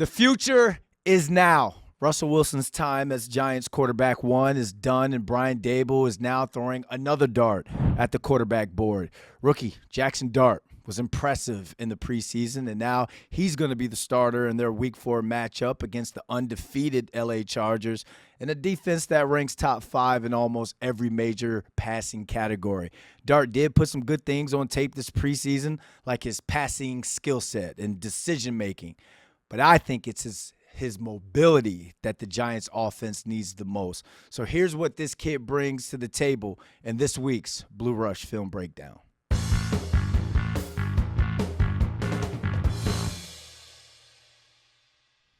The future is now. Russell Wilson's time as Giants quarterback one is done, and Brian Daboll is now throwing another dart at the quarterback board. Rookie Jaxson Dart was impressive in the preseason, and now he's going to be the starter in their Week 4 matchup against the undefeated LA Chargers and a defense that ranks top 5 in almost every major passing category. Dart did put some good things on tape this preseason, like his passing skill set and decision-making, but I think it's his mobility that the Giants offense needs the most. So here's what this kid brings to the table in this week's Blue Rush Film Breakdown.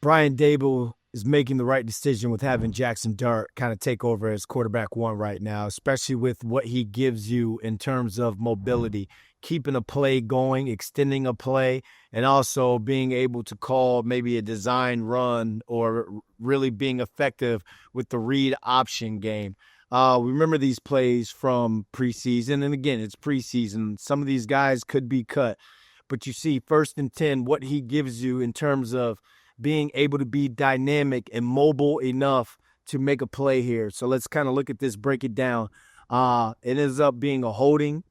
Brian Daboll is making the right decision with having Jaxson Dart kind of take over as quarterback one right now, especially with what he gives you in terms of mobility, keeping a play going, extending a play, and also being able to call maybe a design run or really being effective with the read option game. Remember these plays from preseason, and again, it's preseason. Some of these guys could be cut, but you see 1st and 10, what he gives you in terms of being able to be dynamic and mobile enough to make a play here. So let's kind of look at this, break it down. It ends up being a holding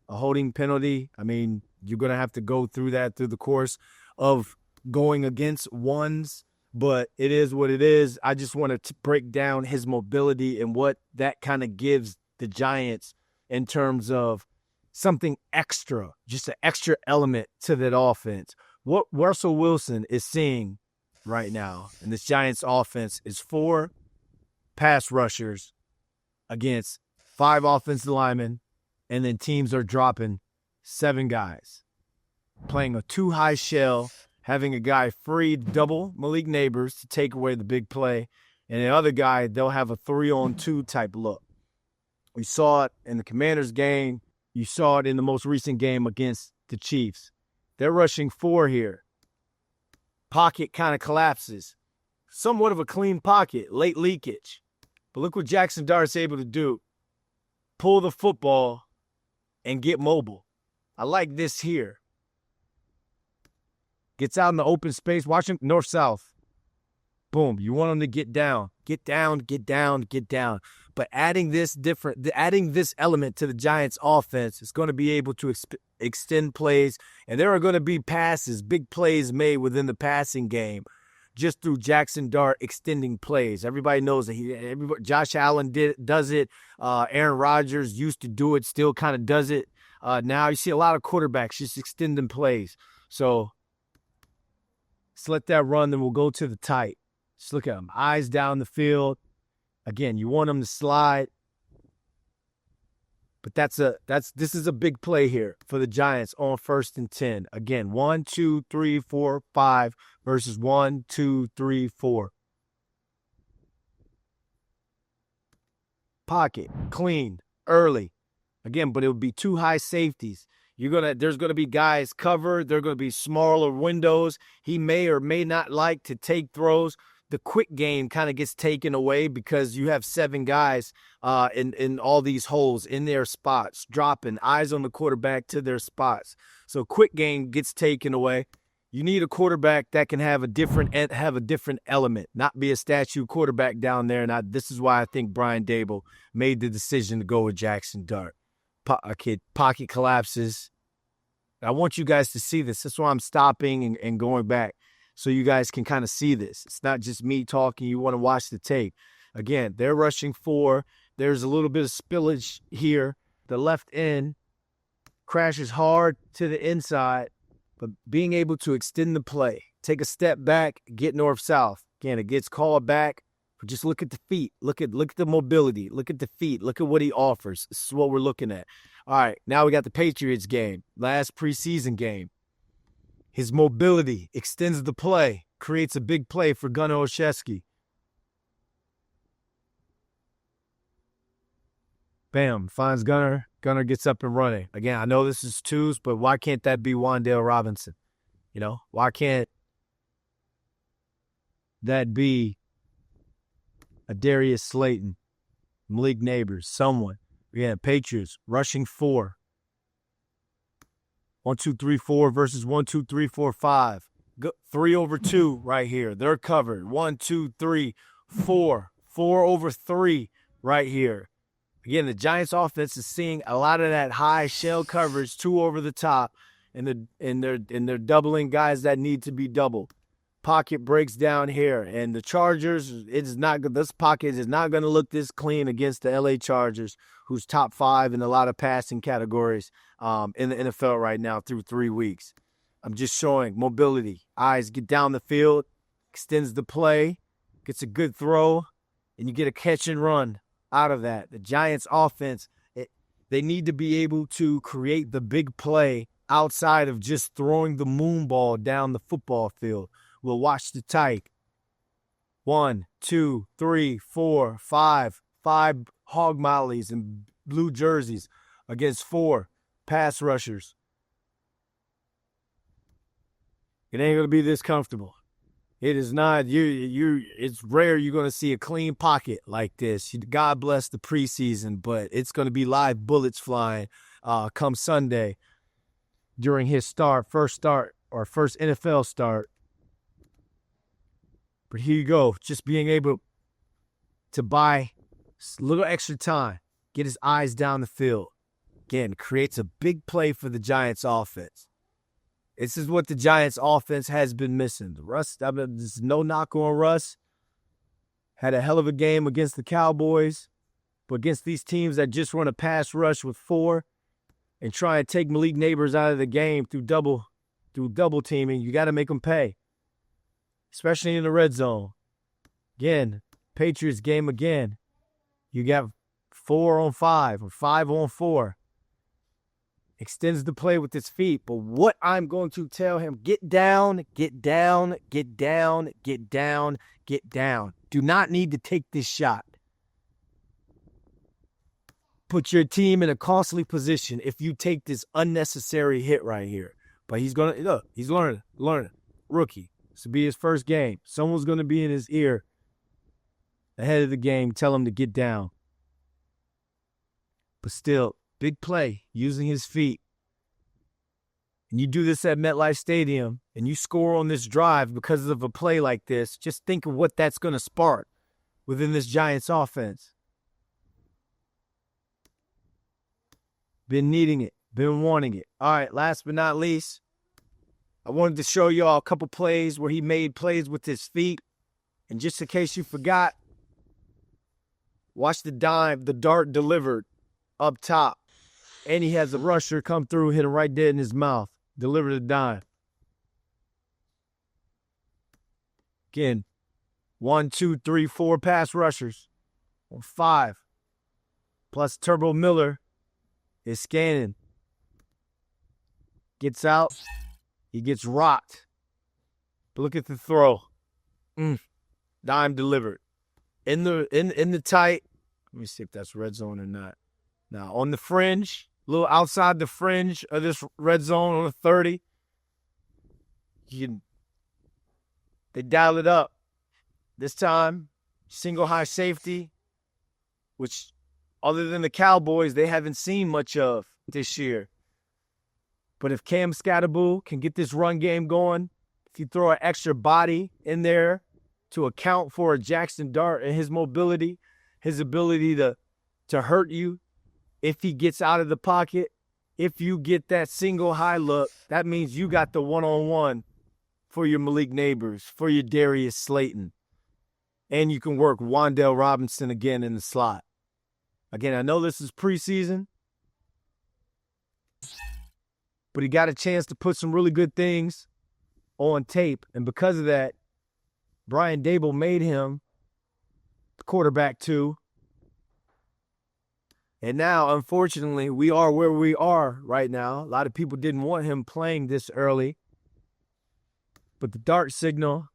penalty. I mean, you're going to have to go through that through the course of going against ones, but it is what it is. I just want to break down his mobility and what that kind of gives the Giants in terms of something extra, just an extra element to that offense. What Russell Wilson is seeing right now in this Giants offense is 4 pass rushers against 5 offensive linemen, and then teams are dropping 7 guys. Playing a too high shell, having a guy free double Malik Neighbors to take away the big play, and the other guy, they'll have a 3-on-2 type look. We saw it in the Commanders game. You saw it in the most recent game against the Chiefs. They're rushing 4 here. Pocket kind of collapses. Somewhat of a clean pocket, late leakage. But look what Jaxson Dart's able to do. Pull the football and get mobile. I like this here. Gets out in the open space. Watch him north-south. Boom. You want him to get down. Get down, get down, get down. But adding this element to the Giants offense is going to be able to extend plays. And there are going to be passes, big plays made within the passing game just through Jaxson Dart extending plays. Everybody knows that Josh Allen does it. Aaron Rodgers used to do it, still kind of does it. Now you see a lot of quarterbacks just extending plays. So let's let that run, then we'll go to the tight. Just look at him. Eyes down the field. Again, you want him to slide. But this is a big play here for the Giants on 1st and 10. Again, 1, 2, 3, 4, 5 versus 1, 2, 3, 4. Pocket, clean, early. Again, but it would be 2 high safeties. There's gonna be guys covered. There are gonna be smaller windows. He may or may not like to take throws. The quick game kind of gets taken away because you have 7 guys in all these holes in their spots, dropping eyes on the quarterback to their spots. So quick game gets taken away. You need a quarterback that can have a different element, not be a statue quarterback down there. And this is why I think Brian Daboll made the decision to go with Jaxson Dart. Pocket collapses. I want you guys to see this. That's why I'm stopping and going back, so you guys can kind of see this. It's not just me talking. You want to watch the tape. Again, they're rushing 4. There's a little bit of spillage here. The left end crashes hard to the inside, but being able to extend the play, take a step back, get north-south. Again, it gets called back, but just look at the feet. Look at the mobility. Look at the feet. Look at what he offers. This is what we're looking at. All right, now we got the Patriots game, last preseason game. His mobility extends the play, creates a big play for Gunnar Olszewski. Bam, finds Gunnar. Gunnar gets up and running. Again, I know this is twos, but why can't that be Wan'Dale Robinson? Why can't that be a Darius Slayton, Malik Neighbors, someone? Again, Patriots rushing 4. 1, 2, 3, 4 versus 1, 2, 3, 4, 5. 3 over 2 right here. They're covered. 1, 2, 3, 4. 4 over 3 right here. Again, the Giants offense is seeing a lot of that high shell coverage, 2 over the top, and they're doubling guys that need to be doubled. Pocket breaks down here, and the Chargers, this pocket is not going to look this clean against the LA Chargers, who's top 5 in a lot of passing categories in the NFL right now through 3 weeks. I'm just showing mobility. Eyes get down the field, extends the play, gets a good throw, and you get a catch and run out of that. The Giants offense, they need to be able to create the big play outside of just throwing the moon ball down the football field. We'll watch the type. 1, 2, 3, 4, 5. 5 hog mollies and blue jerseys against 4 pass rushers. It ain't going to be this comfortable. It is not. It's rare you're going to see a clean pocket like this. God bless the preseason, but it's going to be live bullets flying come Sunday during his first NFL start. But here you go, just being able to buy a little extra time, get his eyes down the field. Again, creates a big play for the Giants offense. This is what the Giants offense has been missing. There's no knock on Russ. Had a hell of a game against the Cowboys, but against these teams that just run a pass rush with 4 and try and take Malik Neighbors out of the game through double teaming, you got to make them pay, especially in the red zone. Again, Patriots game again. You got 4 on 5 or 5 on 4. Extends the play with his feet. But what I'm going to tell him, get down, get down, get down, get down, get down. Do not need to take this shot. Put your team in a costly position if you take this unnecessary hit right here. But he's learning. Rookie. This will be his first game. Someone's going to be in his ear ahead of the game, tell him to get down. But still, big play, using his feet. And you do this at MetLife Stadium, and you score on this drive because of a play like this, just think of what that's going to spark within this Giants offense. Been needing it, been wanting it. All right, last but not least, I wanted to show y'all a couple plays where he made plays with his feet. And just in case you forgot, watch the dart delivered up top. And he has a rusher come through, hit him right dead in his mouth. Deliver the dime. Again, 1, 2, 3, 4 pass rushers on 5. Plus Turbo Miller is scanning. Gets out. He gets rocked. But look at the throw. Dime delivered. In the tight. Let me see if that's red zone or not. Now, on the fringe, a little outside the fringe of this red zone on the 30, they dial it up. This time, single high safety, which other than the Cowboys, they haven't seen much of this year. But if Cam Scatterboo can get this run game going, if you throw an extra body in there to account for a Jaxson Dart and his mobility, his ability to hurt you, if he gets out of the pocket, if you get that single high look, that means you got the one-on-one for your Malik Neighbors, for your Darius Slayton. And you can work Wan'Dale Robinson again in the slot. Again, I know this is preseason, but he got a chance to put some really good things on tape. And because of that, Brian Daboll made him the quarterback 2. And now, unfortunately, we are where we are right now. A lot of people didn't want him playing this early. But the dart signal,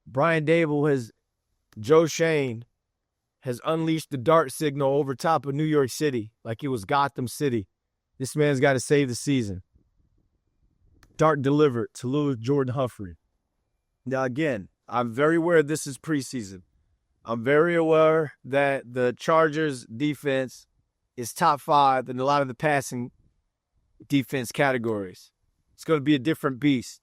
Brian Daboll Joe Shane has unleashed the dart signal over top of New York City like it was Gotham City. This man's got to save the season. Dart delivered to little Jordan Humphrey. Now, again, I'm very aware this is preseason. I'm very aware that the Chargers defense is top 5 in a lot of the passing defense categories. It's going to be a different beast.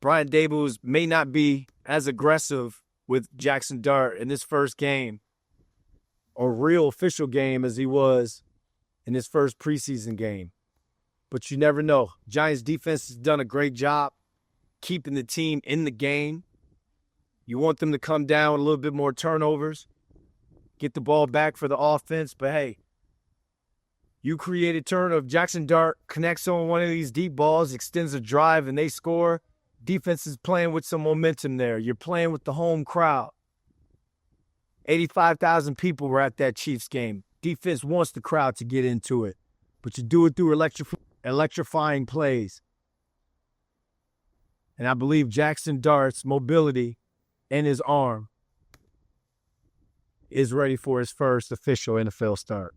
Brian Daboll may not be as aggressive with Jaxson Dart in this first game, or real official game, as he was in his first preseason game. But you never know. Giants defense has done a great job keeping the team in the game. You want them to come down with a little bit more turnovers, get the ball back for the offense. But hey, you create a turnover. Jaxson Dart connects on one of these deep balls, extends a drive, and they score. Defense is playing with some momentum there. You're playing with the home crowd. 85,000 people were at that Chiefs game. Defense wants the crowd to get into it, but you do it through electrifying plays. And I believe Jaxson Dart's mobility and his arm is ready for his first official NFL start.